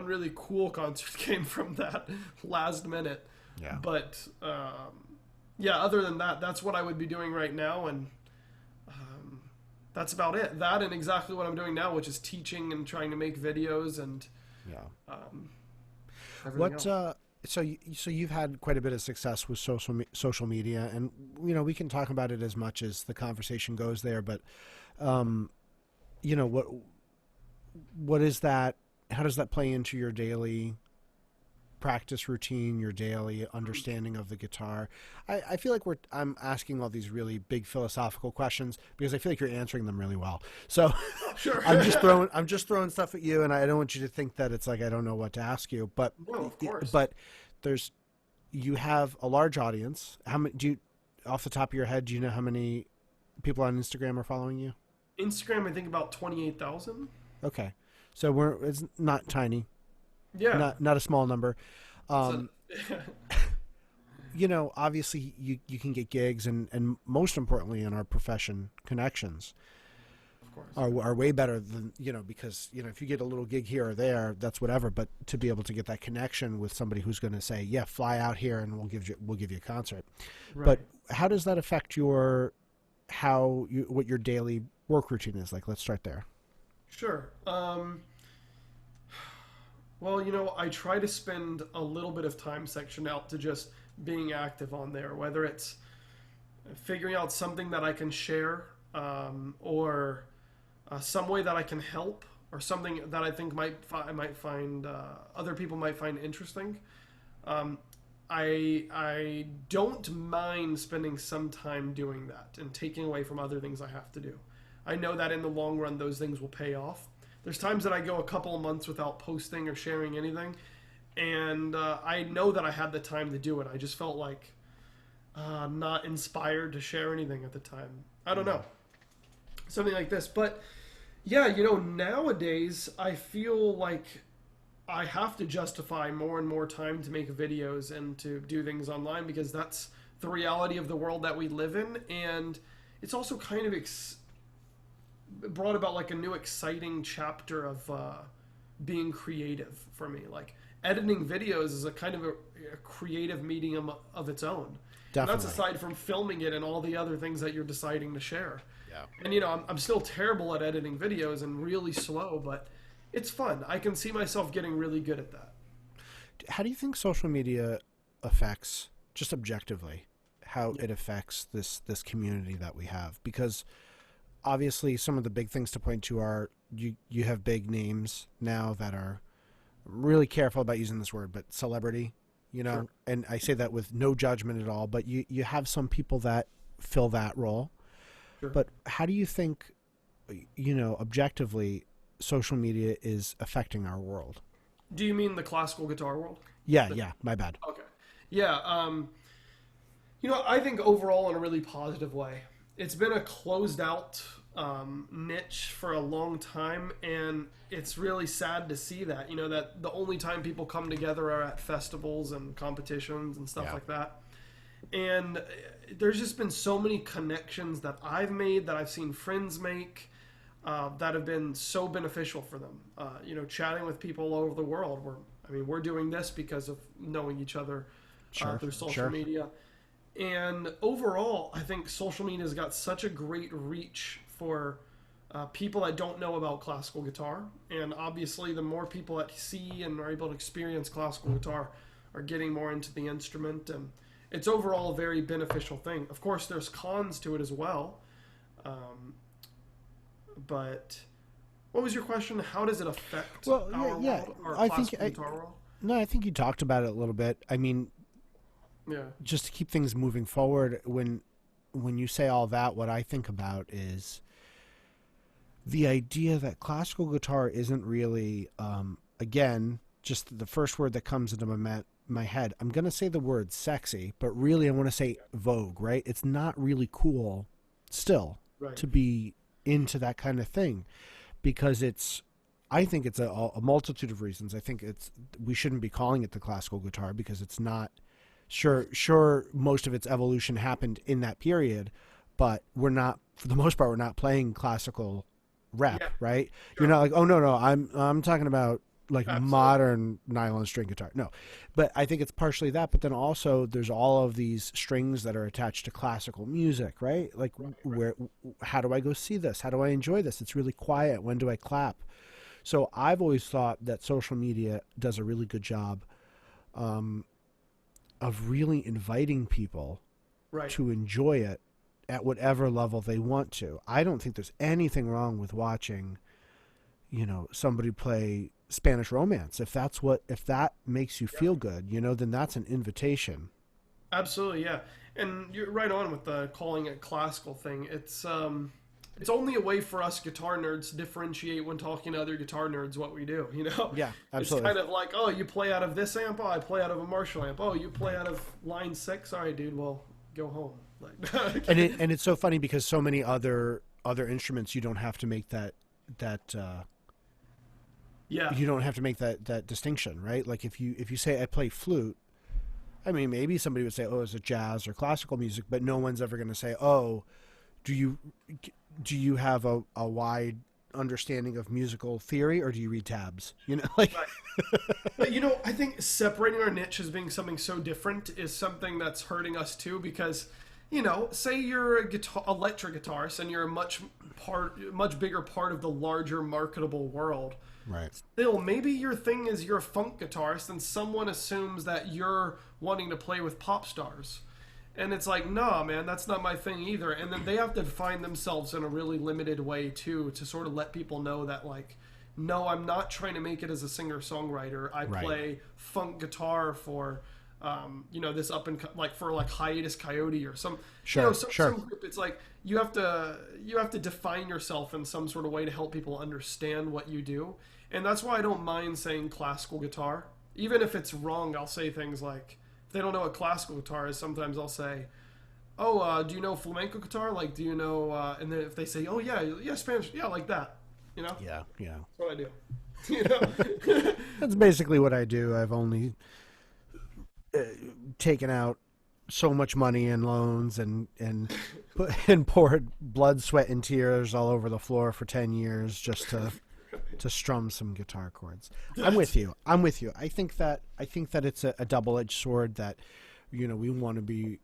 really cool concert came from that last minute. Yeah. But, other than that, that's what I would be doing right now. And that's about it. That and exactly what I'm doing now, which is teaching and trying to make videos and everything else. So you've had quite a bit of success with social media, and we can talk about it as much as the conversation goes there. But what is that? How does that play into your daily practice routine, your daily understanding of the guitar? I feel like I'm asking all these really big philosophical questions because I feel like you're answering them really well. So sure. I'm just throwing stuff at you, and I don't want you to think that it's like I don't know what to ask you. But no, of course. But you have a large audience. How many off the top of your head, do you know how many people on Instagram are following you? Instagram, I think about 28,000. Okay, so it's not tiny. Yeah. Not a small number. Obviously you can get gigs and most importantly in our profession, connections of course are way better than, because, if you get a little gig here or there, that's whatever. But to be able to get that connection with somebody who's going to say, yeah, fly out here and we'll give you a concert. Right. But how does that affect what your daily work routine is like? Let's start there. Sure. Well, I try to spend a little bit of time sectioned out to just being active on there, whether it's figuring out something that I can share, or some way that I can help, or something that I think I might find other people might find interesting. I don't mind spending some time doing that and taking away from other things I have to do. I know that in the long run, those things will pay off. There's times that I go a couple of months without posting or sharing anything, and I know that I had the time to do it. I just felt like not inspired to share anything at the time. I don't know. Something like this. But, yeah, nowadays I feel like I have to justify more and more time to make videos and to do things online because that's the reality of the world that we live in, and it's also kind of brought about like a new exciting chapter of being creative for me. Like editing videos is a kind of a creative medium of its own. Definitely. And that's aside from filming it and all the other things that you're deciding to share. Yeah. And I'm still terrible at editing videos and really slow, but it's fun. I can see myself getting really good at that. How do you think social media affects, just objectively, how it affects this community that we have? Because obviously some of the big things to point to are you have big names now that are, I'm really careful about using this word, but celebrity, Sure. And I say that with no judgment at all, but you have some people that fill that role. Sure. But how do you think, objectively, social media is affecting our world? Do you mean the classical guitar world? Yeah, my bad. Okay. Yeah, I think overall in a really positive way. It's been a closed out niche for a long time, and it's really sad to see that, that the only time people come together are at festivals and competitions and stuff like that. And there's just been so many connections that I've made, that I've seen friends make, that have been so beneficial for them. Chatting with people all over the world. We're doing this because of knowing each other through social media. And overall, I think social media has got such a great reach for people that don't know about classical guitar. And obviously, the more people that see and are able to experience classical guitar are getting more into the instrument. And it's overall a very beneficial thing. Of course, there's cons to it as well. Um, but what was your question? How does it affect Well, our yeah, world, our I think classical guitar world? no, I think you talked about it a little bit. I mean, Yeah. just to keep things moving forward, when you say all that, what I think about is the idea that classical guitar isn't really, again, just the first word that comes into my head. I'm going to say the word sexy, but really I want to say vogue, right? It's not really cool still Right. to be into that kind of thing because I think it's a multitude of reasons. I think we shouldn't be calling it the classical guitar because it's not. Sure, most of its evolution happened in that period, but we're not, for the most part, we're not playing classical rep, Yeah. right? Sure. You're not like, oh no, I'm talking about like Absolutely. modern nylon string guitar. No, but I think it's partially that, but then also there's all of these strings that are attached to classical music, right? Like how do I go see this? How do I enjoy this? It's really quiet. When do I clap? So I've always thought that social media does a really good job of really inviting people Right. to enjoy it at whatever level they want to. I don't think there's anything wrong with watching, somebody play Spanish Romance. If that makes you feel good, then that's an invitation. Absolutely, yeah. And you're right on with the calling it classical thing. It's only a way for us guitar nerds to differentiate when talking to other guitar nerds what we do, you know? Yeah, It's absolutely. kind of like, oh, you play out of this amp? Oh, I play out of a Marshall amp. Oh, you play out of line 6? All right, dude, well, go home. Like, And it's so funny because so many other instruments you don't have to make that yeah, you don't have to make that distinction, right? Like if you say I play flute, I mean maybe somebody would say, oh, is it jazz or classical music, but no one's ever going to say, oh, do you have a wide understanding of musical theory or do you read tabs? Like right. But I think separating our niche as being something so different is something that's hurting us too because, say you're a electric guitarist and you're a much bigger part of the larger marketable world. right. Still, maybe your thing is you're a funk guitarist and someone assumes that you're wanting to play with pop stars. And it's like, nah, man, that's not my thing either. And then they have to define themselves in a really limited way, too, to sort of let people know that, like, no, I'm not trying to make it as a singer-songwriter. I Right. play funk guitar for, this for like Hiatus Coyote or some, Sure, some, sure. some group. It's like you have to define yourself in some sort of way to help people understand what you do. And that's why I don't mind saying classical guitar. Even if it's wrong, I'll say things like, if they don't know what classical guitar is, sometimes I'll say, "Oh, do you know flamenco guitar? Like, do you know?" And then if they say, "Oh yeah, Spanish, yeah, like that," Yeah, yeah. that's what I do. You know, That's basically what I do. I've only taken out so much money in loans and poured blood, sweat, and tears all over the floor for 10 years just to strum some guitar chords. I'm with you. I think that it's a double-edged sword that we want to be.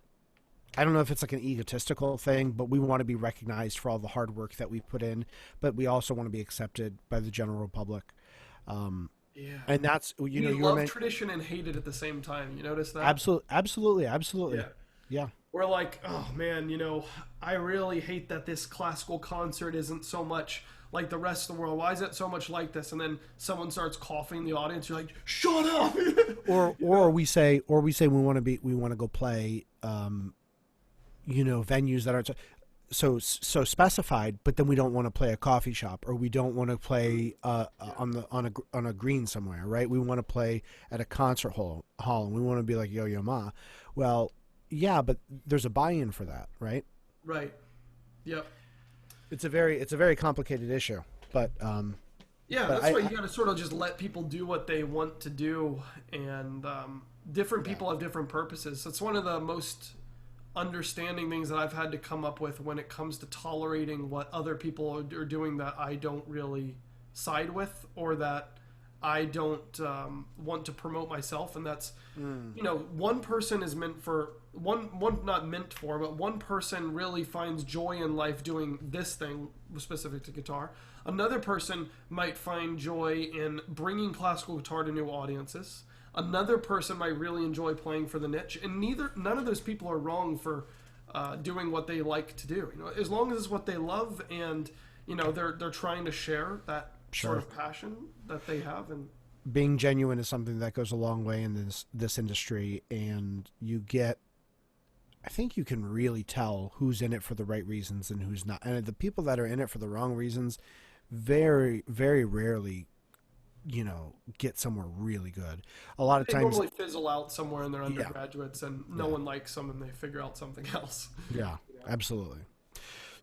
I don't know if it's like an egotistical thing, but we want to be recognized for all the hard work that we put in, but we also want to be accepted by the general public. yeah. And that's We you were love meant. tradition and hate it at the same time. You notice that? Absolutely. Yeah. Yeah. We're like, oh man, I really hate that this classical concert isn't so much like the rest of the world. Why is it so much like this? And then someone starts coughing in the audience. You're like, shut up. Or we say we want to go play venues that aren't so specified, but then we don't want to play a coffee shop or we don't want to play on a green somewhere, right? We want to play at a concert hall and we want to be like Yo Yo Ma. Well, yeah, but there's a buy-in for that, right? Right. Yep. It's a very complicated issue, but Yeah, but that's why you got to sort of just let people do what they want to do, and different people have different purposes. That's one of the most understanding things that I've had to come up with when it comes to tolerating what other people are doing that I don't really side with or that I don't want to promote myself. And that's, one person is meant for one not meant for, but one person really finds joy in life doing this thing specific to guitar. Another person might find joy in bringing classical guitar to new audiences. Another person might really enjoy playing for the niche, and none of those people are wrong for doing what they like to do. You know, as long as it's what they love, and you know they're trying to share that sort Sure. of passion that they have, and Being genuine is something that goes a long way in this industry, and you get, I think you can really tell who's in it for the right reasons and who's not. And the people that are in it for the wrong reasons very, very rarely, get somewhere really good. A lot of they times, normally fizzle out somewhere in their yeah, undergraduates, and no one likes them, and they figure out something else. yeah, absolutely.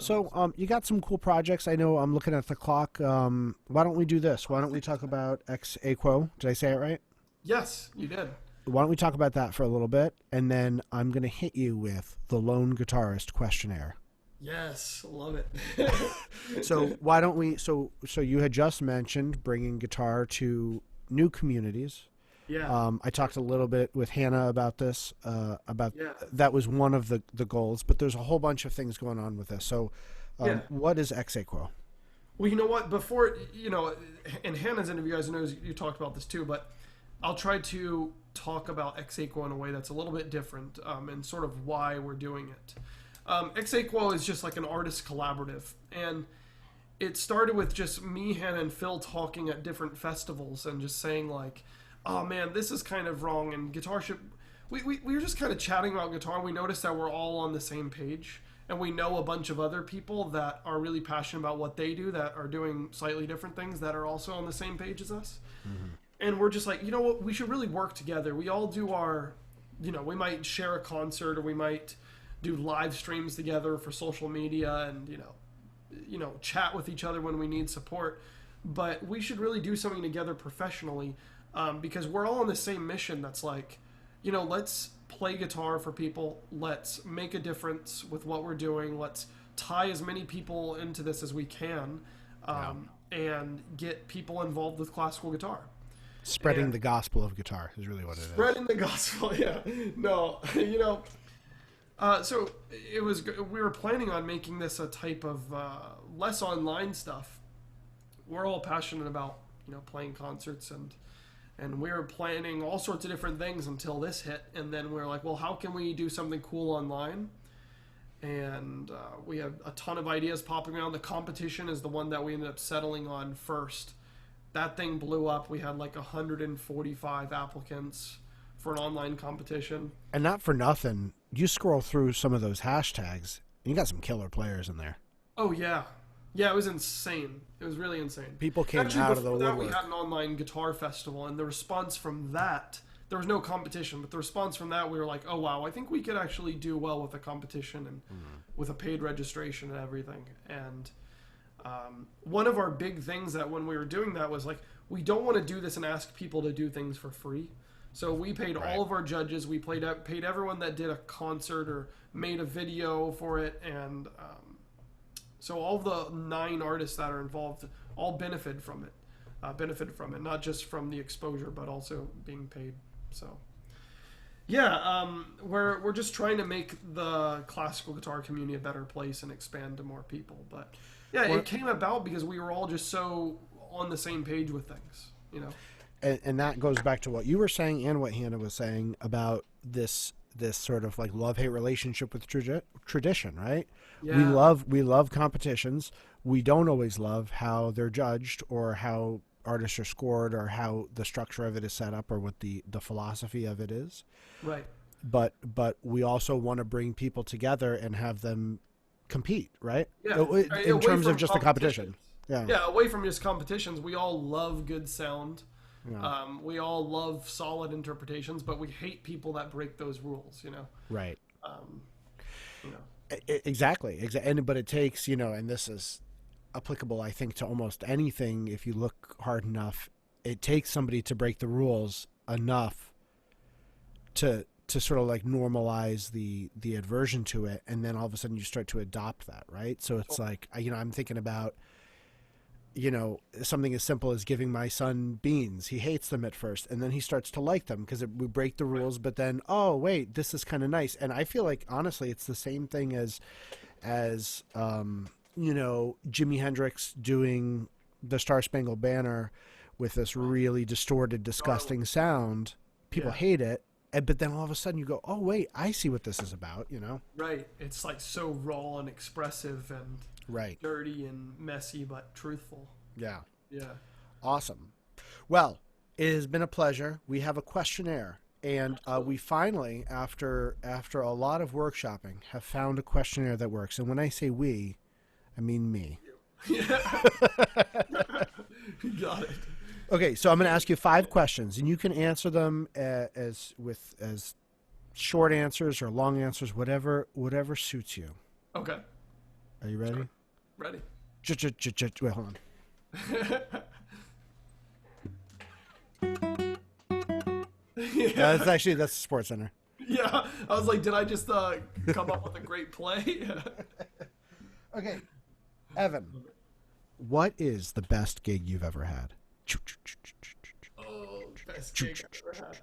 So, So, you got some cool projects. I know I'm looking at the clock. Why don't we do this? Why don't we talk about Ex Aequo? Did I say it right? yes, you did. Why don't we talk about that for a little bit, and then I'm going to hit you with the Lone Guitarist questionnaire. Yes, love it. So why don't we? So you had just mentioned bringing guitar to new communities. Yeah, I talked a little bit with Hannah about this. About yeah. that was one of the goals, but there's a whole bunch of things going on with this. So, Yeah. what is Ex Aequo? Well, you know what? Before, in Hannah's interview, as you know, you talked about this too, but I'll try to talk about Ex Aequo in a way that's a little bit different, and sort of why we're doing it. Ex Aequo is just like an artist collaborative, and it started with just me, Hannah, and Phil talking at different festivals and just saying like, "Oh man, this is kind of wrong." And guitar should. We were just kind of chatting about guitar. And we noticed that we're all on the same page, and we know a bunch of other people that are really passionate about what they do, that are doing slightly different things, that are also on the same page as us. And we're just like, you know what, we should really work together. We all do our, we might share a concert, or we might do live streams together for social media, and chat with each other when we need support. But we should really do something together professionally, because we're all on the same mission. That's like, let's play guitar for people. Let's make a difference with what we're doing. Let's tie as many people into this as we can, and get people involved with classical guitar. Spreading And the gospel of guitar is really what it is. spreading the gospel. Yeah. No, so we were planning on making this a type of less online stuff. We're all passionate about playing concerts, and we were planning all sorts of different things until this hit, and then we were like, well, how can we do something cool online? And we had a ton of ideas popping around. The competition is the one that we ended up settling on first. That thing blew up. We had like 145 applicants for an online competition. And not for nothing, you scroll through some of those hashtags, and you got some killer players in there. Oh yeah, yeah, it was insane. It was really insane. People came Actually, out of the before that, we woodwork. had an online guitar festival, and the response from that, there was no competition, but the response from that, we were like, oh wow, I think we could actually do well with a competition and with a paid registration and everything. And one of our big things that when we were doing that was like, we don't want to do this and ask people to do things for free. So we paid Right. all of our judges. We paid everyone that did a concert or made a video for it, and so all the 9 artists that are involved all benefited from it. Not just from the exposure, but also being paid. So yeah, we're just trying to make the classical guitar community a better place and expand to more people. But yeah, it came about because we were all just so on the same page with things. And that goes back to what you were saying and what Hannah was saying about this sort of like love-hate relationship with tradition, right? Yeah. We love competitions. We don't always love how they're judged, or how artists are scored, or how the structure of it is set up, or what the philosophy of it is. Right. But we also want to bring people together and have them compete, right? Yeah. In Away terms from of just the competition. competitions. Yeah, away from just competitions, we all love good sound. Yeah. We all love solid interpretations, but we hate people that break those rules. Right. You know. Exactly. But it takes, and this is applicable, I think, to almost anything. If you look hard enough, it takes somebody to break the rules enough to sort of like normalize the aversion to it, and then all of a sudden you start to adopt that, right? So it's like, I'm thinking about, something as simple as giving my son beans. He hates them at first, and then he starts to like them because we break the rules, but then, oh wait, this is kind of nice. And I feel like, honestly, it's the same thing as Jimi Hendrix doing the Star Spangled Banner with this really distorted, disgusting sound. people hate it, but then all of a sudden you go, oh wait, I see what this is about, you know? Right. It's like so raw and expressive and Right. dirty and messy, but truthful. Yeah. Yeah. Awesome. Well, it has been a pleasure. We have a questionnaire, and we finally, after a lot of workshopping, have found a questionnaire that works. And when I say we, I mean me. Yeah. Got it. Okay, so I'm going to ask you 5 questions, and you can answer them as short answers or long answers, whatever suits you. Okay. Are you ready? Sure. Ready. Wait, hold on. Yeah. That's the Sports Center. Yeah. I was like, did I just come up with a great play? Okay, Evan, what is the best gig you've ever had? Oh, best gig I've ever had.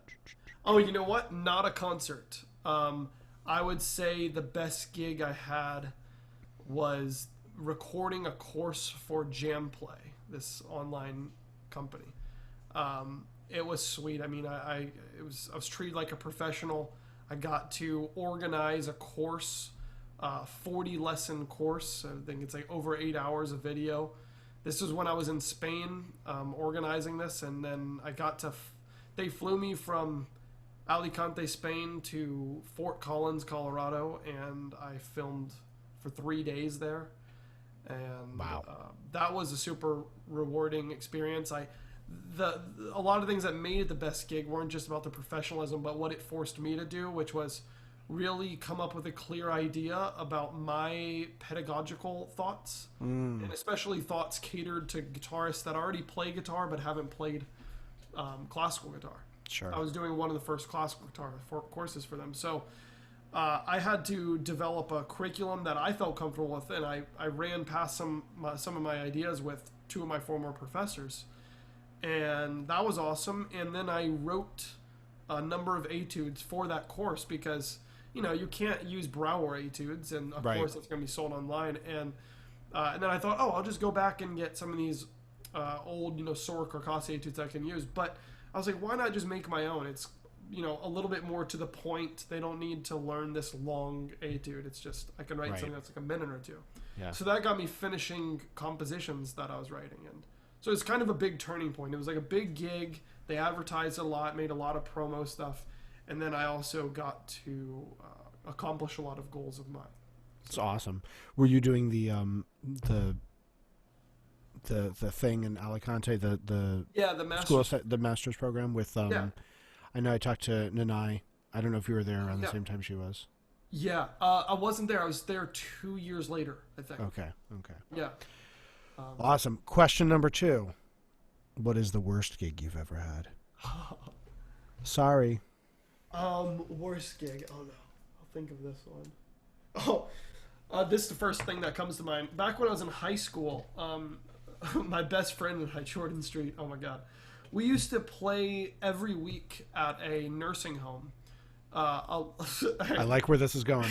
Oh, you know what? Not a concert. I would say the best gig I had was recording a course for Jamplay, this online company. It was sweet. I mean, I was treated like a professional. I got to organize a course, 40 lesson course. I think it's like over 8 hours of video. This was when I was in Spain organizing this, and then I got to. They flew me from Alicante, Spain, to Fort Collins, Colorado, and I filmed for 3 days there. And wow, that was a super rewarding experience. A lot of things that made it the best gig weren't just about the professionalism, but what it forced me to do, which was really come up with a clear idea about my pedagogical thoughts, and especially thoughts catered to guitarists that already play guitar but haven't played classical guitar. Sure. I was doing one of the first classical guitar courses for them, so I had to develop a curriculum that I felt comfortable with, and I ran past some of my ideas with 2 of my former professors, and that was awesome. And then I wrote a number of etudes for that course because you can't use Brouwer etudes, and of course it's going to be sold online. And then I thought, I'll just go back and get some of these old, Sora Carcassi etudes I can use. But I was like, why not just make my own? It's, a little bit more to the point. They don't need to learn this long etude. It's just, I can write something that's like a minute or 2. Yeah. So that got me finishing compositions that I was writing. And so it's kind of a big turning point. It was like a big gig. They advertised it a lot, made a lot of promo stuff. And then I also got to accomplish a lot of goals of mine. It's awesome. Were you doing the thing in Alicante, the masters. the master's program with I know I talked to Nanai. I don't know if you were there around the same time she was. Yeah, I wasn't there. I was there 2 years later, I think. Okay. Yeah. Awesome. Question number 2. What is the worst gig you've ever had? Sorry. Worst gig. Oh no, I'll think of this one. This is the first thing that comes to mind. Back when I was in high school, my best friend and I, Jordan Street. Oh my God, we used to play every week at a nursing home. I like where this is going.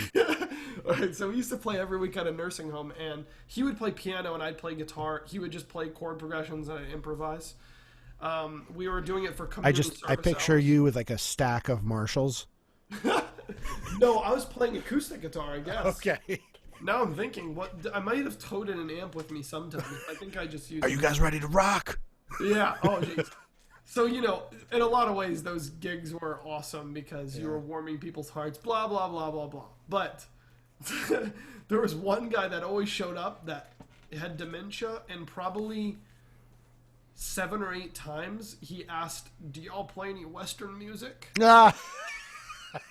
All right, so we used to play every week at a nursing home, and he would play piano and I'd play guitar. He would just play chord progressions and I'd improvise. We were doing it for community I picture hours. you with like a stack of Marshalls. No, I was playing acoustic guitar, I guess. Okay. Now I'm thinking, I might have toted an amp with me sometimes. I think I just used. Are you guys ready to rock? Yeah. Oh, geez. So, in a lot of ways, those gigs were awesome because you were warming people's hearts, blah, blah, blah, blah, blah. But there was one guy that always showed up that had dementia, and probably 7 or 8 times he asked, do y'all play any Western music? Ah.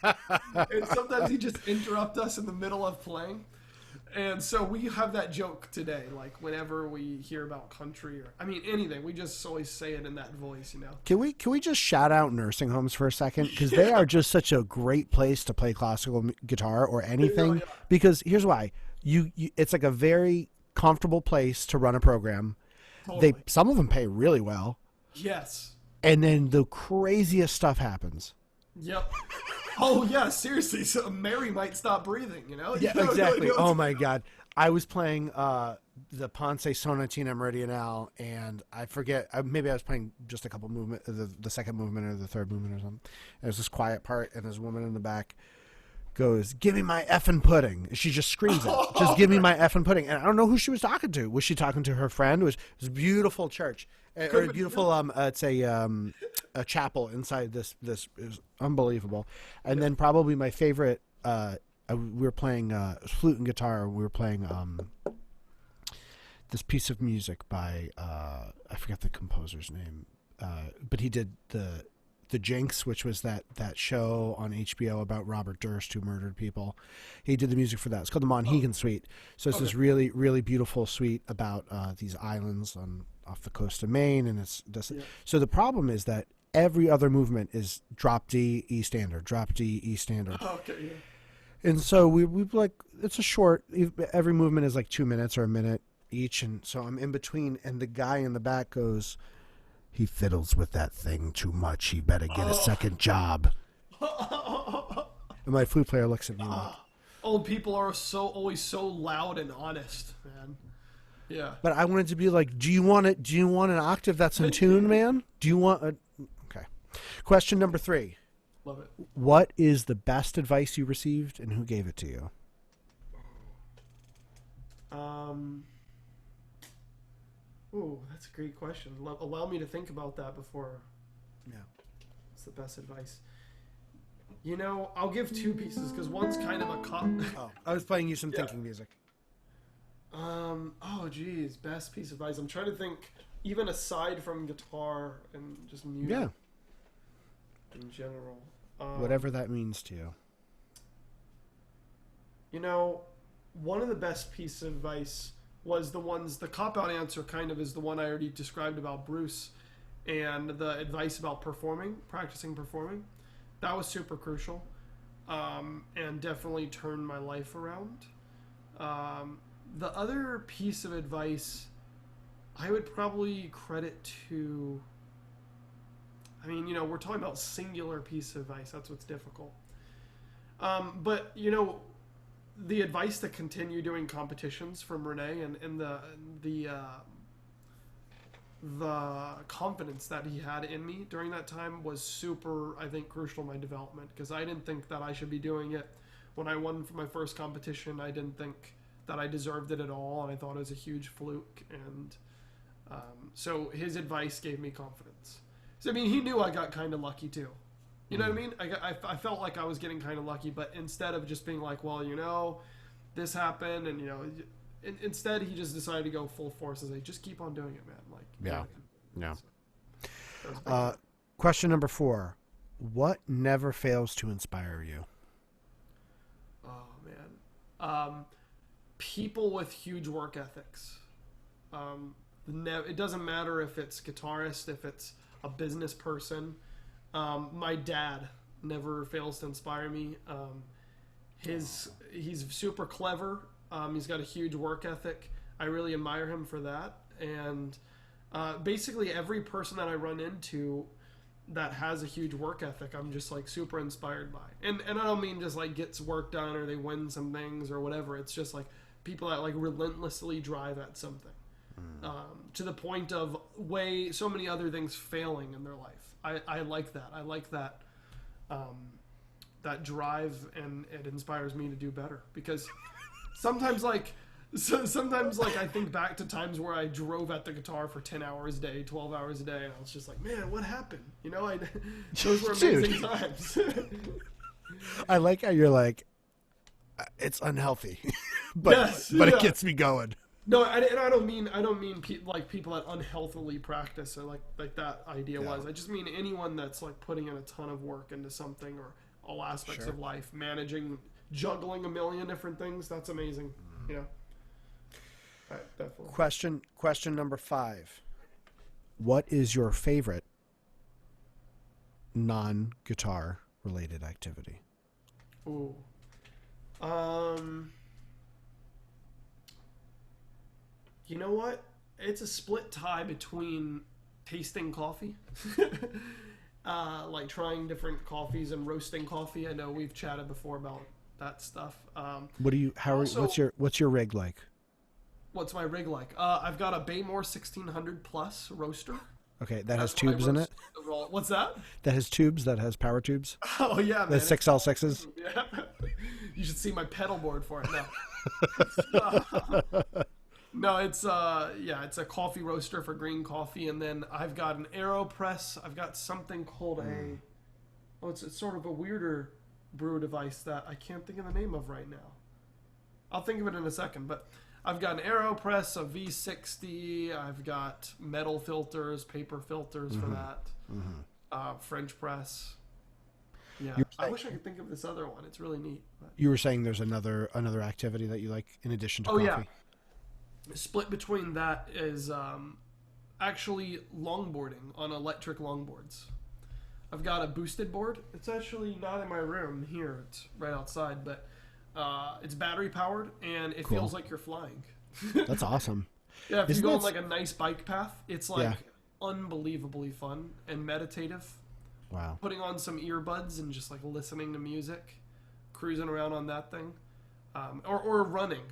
And sometimes he'd just interrupt us in the middle of playing. And so we have that joke today, like whenever we hear about country or anything, we just always say it in that voice, Can we just shout out nursing homes for a second, because they are just such a great place to play classical guitar or anything. Yeah. Because here's why: you it's like a very comfortable place to run a program. Totally. Some of them pay really well. Yes. And then the craziest stuff happens. Yep. Oh yeah, seriously. So Mary might stop breathing. Yeah, You don't really exactly. know Oh what's my God. I was playing the Ponce Sonatina Meridionale, and I forget, maybe I was playing just a couple movement, the second movement or the third movement or something. And there's this quiet part, and this woman in the back goes, "Give me my effing pudding." She just screams it. Just give me my effing pudding. And I don't know who she was talking to. Was she talking to her friend? It was a beautiful church. Or a beautiful, it's a chapel inside this is unbelievable. And then probably my favorite, we were playing flute and guitar. We were playing this piece of music by I forget the composer's name, but he did the Jinx, which was that show on HBO about Robert Durst who murdered people. He did the music for that. It's called the Monhegan Suite. So it's this really, really beautiful suite about these islands off the coast of Maine, and it's this. Yeah. So the problem is that every other movement is drop D, E standard, drop D, E standard. Okay. Yeah. And so we like, it's a short. Every movement is like 2 minutes or a minute each, and so I'm in between, and the guy in the back goes, "He fiddles with that thing too much. He better get a second job." And my flute player looks at me like, old people are always so loud and honest, man. Yeah. But I wanted to be like, do you want an octave that's in tune, man? Do you want a... Okay. Question number 3. Love it. What is the best advice you received, and who gave it to you? Ooh, that's a great question. Allow me to think about that before. Yeah. What's the best advice? I'll give 2 pieces because one's kind of a Oh, I was playing you some thinking music. Oh geez, best piece of advice. I'm trying to think, even aside from guitar and just music. Yeah. In general. Whatever that means to you. One of the best pieces of advice was the cop-out answer kind of is the one I already described about Bruce, and the advice about practicing performing. That was super crucial, and definitely turned my life around. The other piece of advice I would probably credit to, we're talking about singular piece of advice. That's what's difficult. But the advice to continue doing competitions from Renee and the confidence that he had in me during that time was super, I think, crucial in my development, because I didn't think that I should be doing it. When I won for my first competition, I didn't think that I deserved it at all, and I thought it was a huge fluke. And so his advice gave me confidence. So he knew I got kind of lucky too. You know what I mean? I felt like I was getting kind of lucky, but instead of just being like, well, this happened, and instead he just decided to go full force and say, just keep on doing it, man. Yeah. So, question number 4: what never fails to inspire you? Oh man, people with huge work ethics. It doesn't matter if it's guitarist, if it's a business person. My dad never fails to inspire me. He's super clever. He's got a huge work ethic. I really admire him for that. And basically every person that I run into that has a huge work ethic, I'm just like super inspired by. And I don't mean just like gets work done or they win some things or whatever. It's just like people that like relentlessly drive at something. To the point of so many other things failing in their life. I like that. I like that that drive, and it inspires me to do better, because sometimes I think back to times where I drove at the guitar for 10 hours a day, 12 hours a day, and I was just like, man, what happened? Those were amazing times. I like how you're like, it's unhealthy, but it gets me going. No, and I don't mean people that unhealthily practice, or like that idea was. I just mean anyone that's like putting in a ton of work into something, or all aspects of life, juggling a million different things. That's amazing. Right, definitely. Question number 5: what is your favorite non-guitar related activity? Ooh. You know what? It's a split tie between tasting coffee like trying different coffees and roasting coffee. I know we've chatted before about that stuff. What do you? Also, What's your rig like? what's my rig like? I've got a Baymore 1600 Plus roaster. Okay, that has That's what I tubes in it. roast. What's that? That has tubes. That has power tubes. Oh yeah, man. The 6L6s. Yeah. You should see my pedal board for it. No. No, it's it's a coffee roaster for green coffee, and then I've got an AeroPress. I've got something called it's sort of a weirder brew device that I can't think of the name of right now. I'll think of it in a second, but I've got an AeroPress, a V60. I've got metal filters, paper filters for that. French press. Yeah, I wish I could think of this other one. It's really neat. But... You were saying there's another activity that you like in addition to coffee. Yeah. Split between that is actually longboarding on electric longboards. I've got a boosted board. It's actually not in my room here. It's right outside, but it's battery powered and it feels like you're flying. That's awesome. Yeah, if you go on like a nice bike path, it's like unbelievably fun and meditative. Wow. Putting on some earbuds and just like listening to music, cruising around on that thing, or running.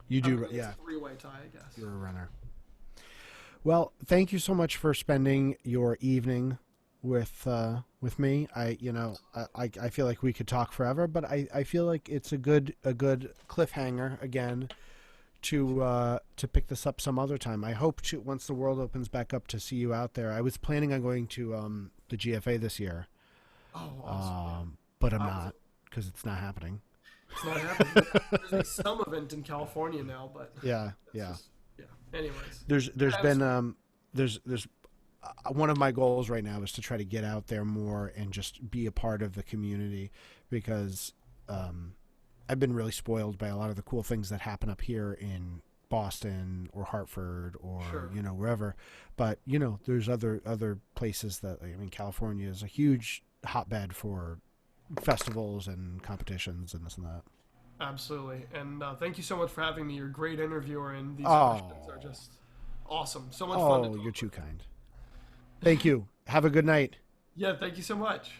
You do, it's a three-way tie, I guess. You're a runner. Well, thank you so much for spending your evening with me. I feel like we could talk forever, but I feel like it's a good cliffhanger again to pick this up some other time. I hope to, once the world opens back up, to see you out there. I was planning on going to the GFA this year. Oh, awesome. But I'm not, because it's not happening. It's not happening. There's like some event in California now, but anyways, there's been one of my goals right now is to try to get out there more and just be a part of the community, because I've been really spoiled by a lot of the cool things that happen up here in Boston or Hartford or wherever. But there's other places that, I mean, California is a huge hotbed for festivals and competitions and this and that. Absolutely. And thank you so much for having me. You're a great interviewer, and these questions are just awesome. So much fun to talk you're too kind. Thank you. Have a good night. Yeah, thank you so much.